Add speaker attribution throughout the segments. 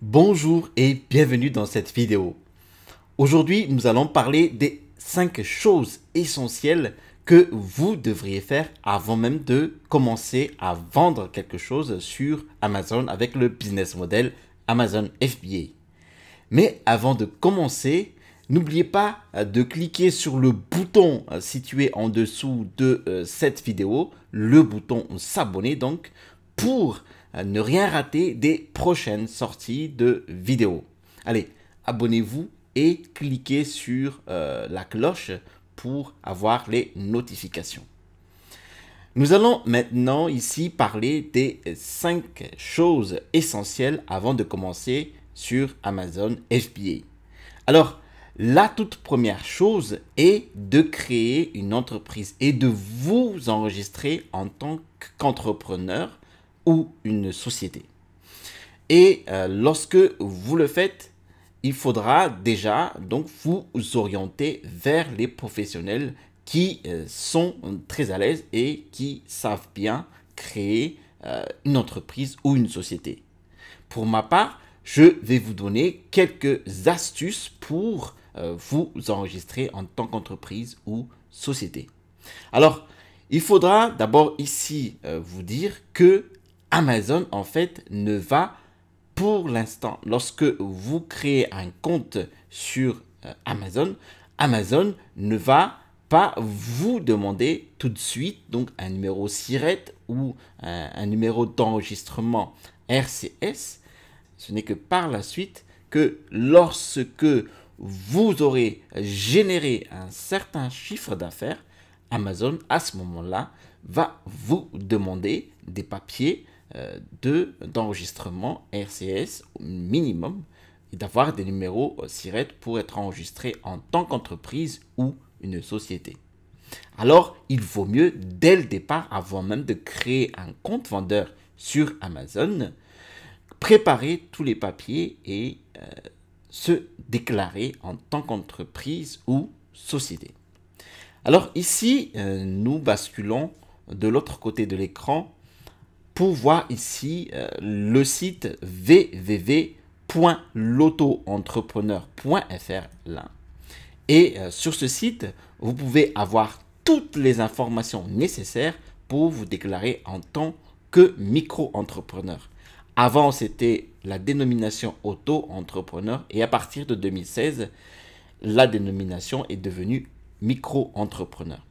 Speaker 1: Bonjour et bienvenue dans cette vidéo. Aujourd'hui, nous allons parler des 5 choses essentielles que vous devriez faire avant même de commencer à vendre quelque chose sur Amazon avec le business model Amazon FBA. Mais avant de commencer, n'oubliez pas de cliquer sur le bouton situé en dessous de cette vidéo, le bouton s'abonner donc, pour ne rien rater des prochaines sorties de vidéos. Allez, abonnez-vous et cliquez sur la cloche pour avoir les notifications. Nous allons maintenant ici parler des 5 choses essentielles avant de commencer sur Amazon FBA. Alors, la toute première chose est de créer une entreprise et de vous enregistrer en tant qu'entrepreneur ou une société. Et lorsque vous le faites, il faudra déjà donc vous orienter vers les professionnels qui sont très à l'aise et qui savent bien créer une entreprise ou une société. Pour ma part, je vais vous donner quelques astuces pour vous enregistrer en tant qu'entreprise ou société. Alors, il faudra d'abord ici vous dire que Amazon en fait ne va pour l'instant, lorsque vous créez un compte sur Amazon, Amazon ne va pas vous demander tout de suite donc un numéro SIRET ou un numéro d'enregistrement RCS. Ce n'est que par la suite que lorsque vous aurez généré un certain chiffre d'affaires, Amazon à ce moment-là va vous demander des papiers d'enregistrement RCS au minimum et d'avoir des numéros SIRET pour être enregistré en tant qu'entreprise ou une société. Alors, il vaut mieux dès le départ, avant même de créer un compte vendeur sur Amazon, préparer tous les papiers et se déclarer en tant qu'entreprise ou société. Alors ici, nous basculons de l'autre côté de l'écran pour voir ici le site www.lotoentrepreneur.fr là. Et sur ce site, vous pouvez avoir toutes les informations nécessaires pour vous déclarer en tant que micro-entrepreneur. Avant, c'était la dénomination auto-entrepreneur et à partir de 2016, la dénomination est devenue micro-entrepreneur.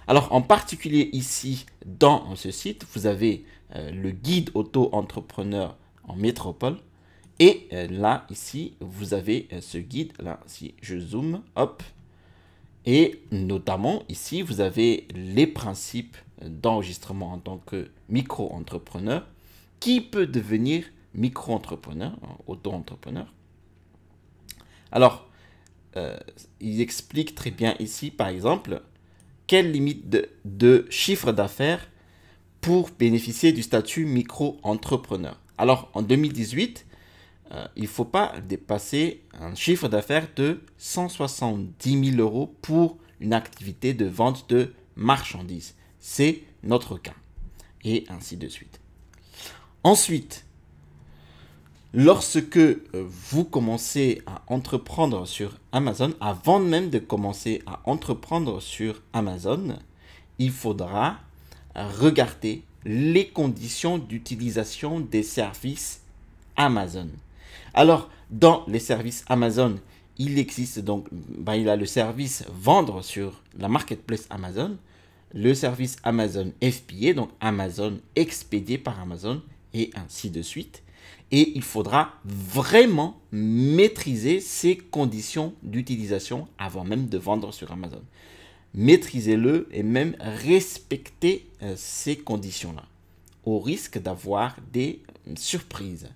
Speaker 1: Alors, en particulier ici, dans ce site, vous avez le guide auto-entrepreneur en métropole. Et là, ici, vous avez ce guide. Là, si je zoome, hop. Et notamment, ici, vous avez les principes d'enregistrement en tant que micro-entrepreneur. Qui peut devenir micro-entrepreneur, auto-entrepreneur? Alors, il explique très bien ici, par exemple, quelle limite de chiffre d'affaires pour bénéficier du statut micro-entrepreneur. Alors, en 2018, il ne faut pas dépasser un chiffre d'affaires de 170 000 euros pour une activité de vente de marchandises. C'est notre cas. Et ainsi de suite. Ensuite, lorsque vous commencez à entreprendre sur Amazon, avant même de commencer à entreprendre sur Amazon, il faudra regarder les conditions d'utilisation des services Amazon. Alors, dans les services Amazon, il existe donc, il y a le service vendre sur la marketplace Amazon, le service Amazon FBA, donc Amazon expédié par Amazon, et ainsi de suite. Et il faudra vraiment maîtriser ces conditions d'utilisation avant même de vendre sur Amazon. Maîtrisez-le et même respectez ces conditions-là, au risque d'avoir des surprises.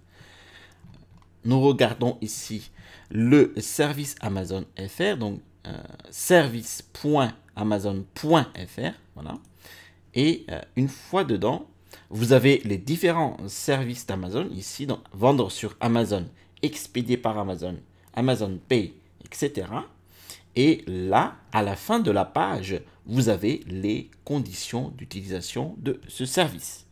Speaker 1: Nous regardons ici le service Amazon FR, donc service.amazon.fr, voilà. Et une fois dedans, vous avez les différents services d'Amazon ici, donc vendre sur Amazon, expédié par Amazon, Amazon Pay, etc. Et là, à la fin de la page, vous avez les conditions d'utilisation de ce service.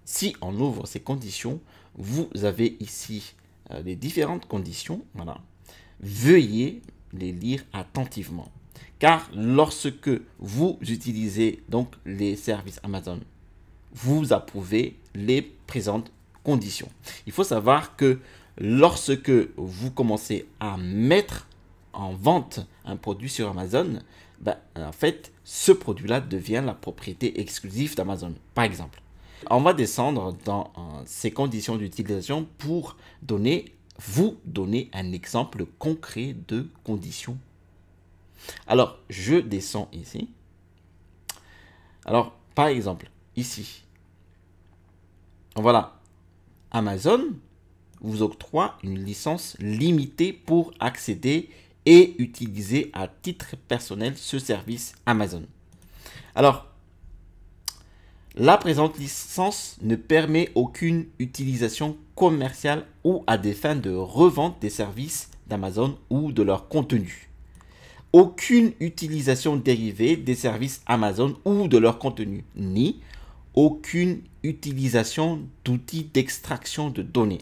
Speaker 1: Si on ouvre ces conditions, vous avez ici les différentes conditions, voilà, veuillez les lire attentivement. Car lorsque vous utilisez donc les services Amazon, vous approuvez les présentes conditions. Il faut savoir que lorsque vous commencez à mettre en vente un produit sur Amazon, en fait, ce produit-là devient la propriété exclusive d'Amazon, par exemple. On va descendre dans ces conditions d'utilisation pour vous donner un exemple concret de conditions. Alors, je descends ici. Alors, par exemple, ici, voilà, Amazon vous octroie une licence limitée pour accéder et utiliser à titre personnel ce service Amazon. Alors, la présente licence ne permet aucune utilisation commerciale ou à des fins de revente des services d'Amazon ou de leur contenu. Aucune utilisation dérivée des services Amazon ou de leur contenu, ni aucune utilisation d'outils d'extraction de données.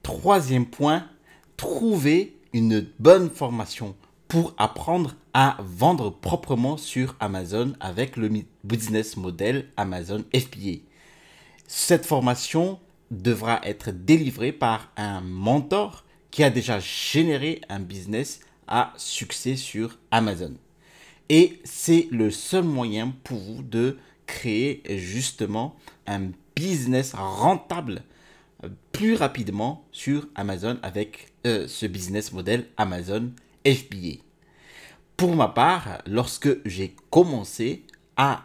Speaker 1: Troisième point, trouver une bonne formation pour apprendre à vendre proprement sur Amazon avec le business model Amazon FBA. Cette formation devra être délivrée par un mentor qui a déjà généré un business à succès sur Amazon. Et c'est le seul moyen pour vous de créer justement un business rentable plus rapidement sur Amazon avec ce business model Amazon FBA. Pour ma part, lorsque j'ai commencé à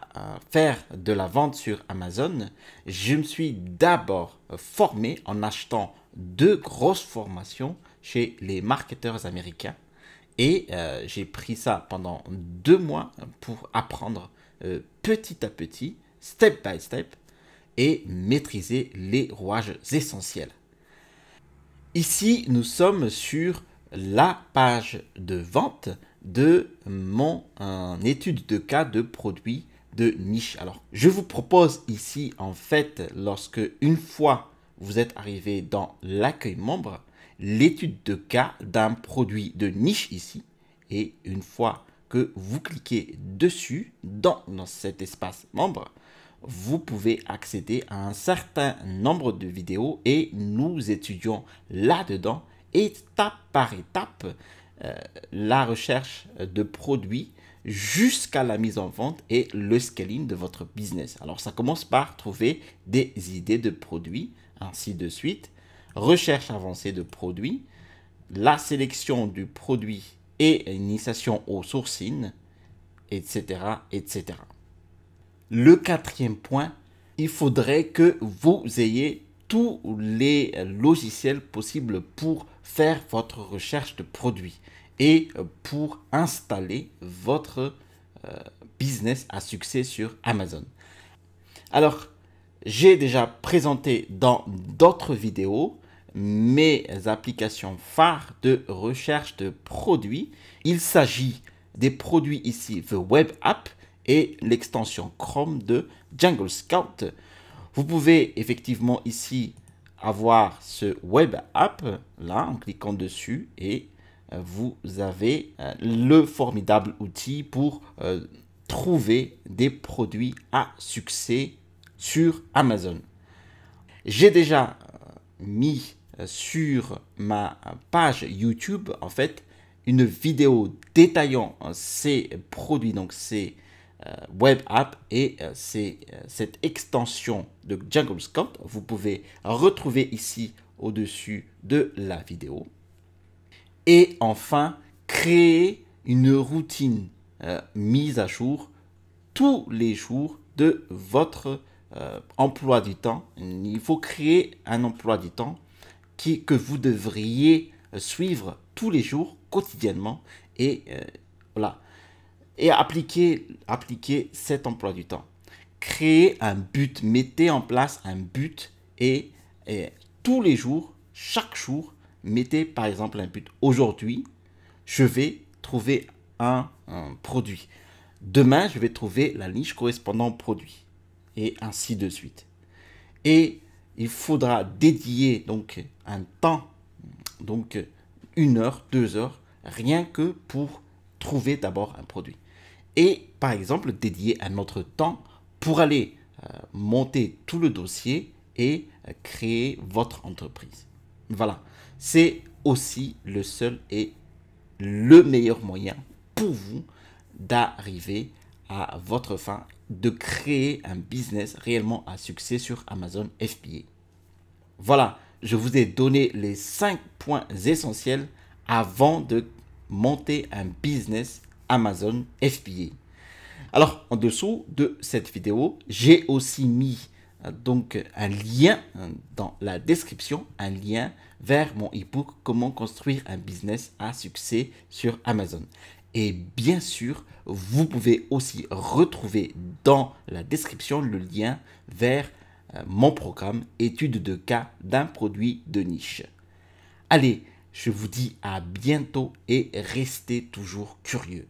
Speaker 1: faire de la vente sur Amazon, je me suis d'abord formé en achetant 2 grosses formations chez les marketeurs américains. Et j'ai pris ça pendant 2 mois pour apprendre petit à petit, step by step, et maîtriser les rouages essentiels. Ici, nous sommes sur la page de vente de mon étude de cas de produits de niche. Alors, je vous propose ici, en fait, lorsque une fois vous êtes arrivé dans l'accueil membre, l'étude de cas d'un produit de niche ici. Et une fois que vous cliquez dessus dans cet espace membre, vous pouvez accéder à un certain nombre de vidéos et nous étudions là-dedans, étape par étape, la recherche de produits jusqu'à la mise en vente et le scaling de votre business. Alors, ça commence par trouver des idées de produits, ainsi de suite, recherche avancée de produits, la sélection du produit et initiation au sourcing, etc., etc. Le 4e point, il faudrait que vous ayez tous les logiciels possibles pour faire votre recherche de produits et pour installer votre business à succès sur Amazon. Alors, j'ai déjà présenté dans d'autres vidéos mes applications phares de recherche de produits. Il s'agit des produits ici, The Web App, et l'extension Chrome de Jungle Scout. Vous pouvez effectivement ici avoir ce Web App là en cliquant dessus et vous avez le formidable outil pour trouver des produits à succès sur Amazon. J'ai déjà mis sur ma page YouTube en fait une vidéo détaillant ces produits, donc ces Web App et cette extension de Jungle Scout. Vous pouvez retrouver ici au-dessus de la vidéo. Et enfin, créer une routine mise à jour tous les jours de votre emploi du temps. Il faut créer un emploi du temps que vous devriez suivre tous les jours, quotidiennement, et voilà. Et appliquer cet emploi du temps. Créez un but, mettez en place un but et tous les jours, chaque jour, mettez par exemple un but. Aujourd'hui, je vais trouver un produit. Demain, je vais trouver la niche correspondant au produit. Et ainsi de suite. Et il faudra dédier donc un temps, donc 1 heure, 2 heures, rien que pour trouver d'abord un produit. Et par exemple, dédier un autre temps pour aller monter tout le dossier et créer votre entreprise. Voilà, c'est aussi le seul et le meilleur moyen pour vous d'arriver à votre fin, de créer un business réellement à succès sur Amazon FBA. Voilà, je vous ai donné les 5 points essentiels avant de monter un business Amazon FBA. Alors, en dessous de cette vidéo, j'ai aussi mis donc un lien dans la description, un lien vers mon e-book Comment construire un business à succès sur Amazon. Et bien sûr, vous pouvez aussi retrouver dans la description le lien vers mon programme étude de cas d'un produit de niche. Allez, je vous dis à bientôt et restez toujours curieux.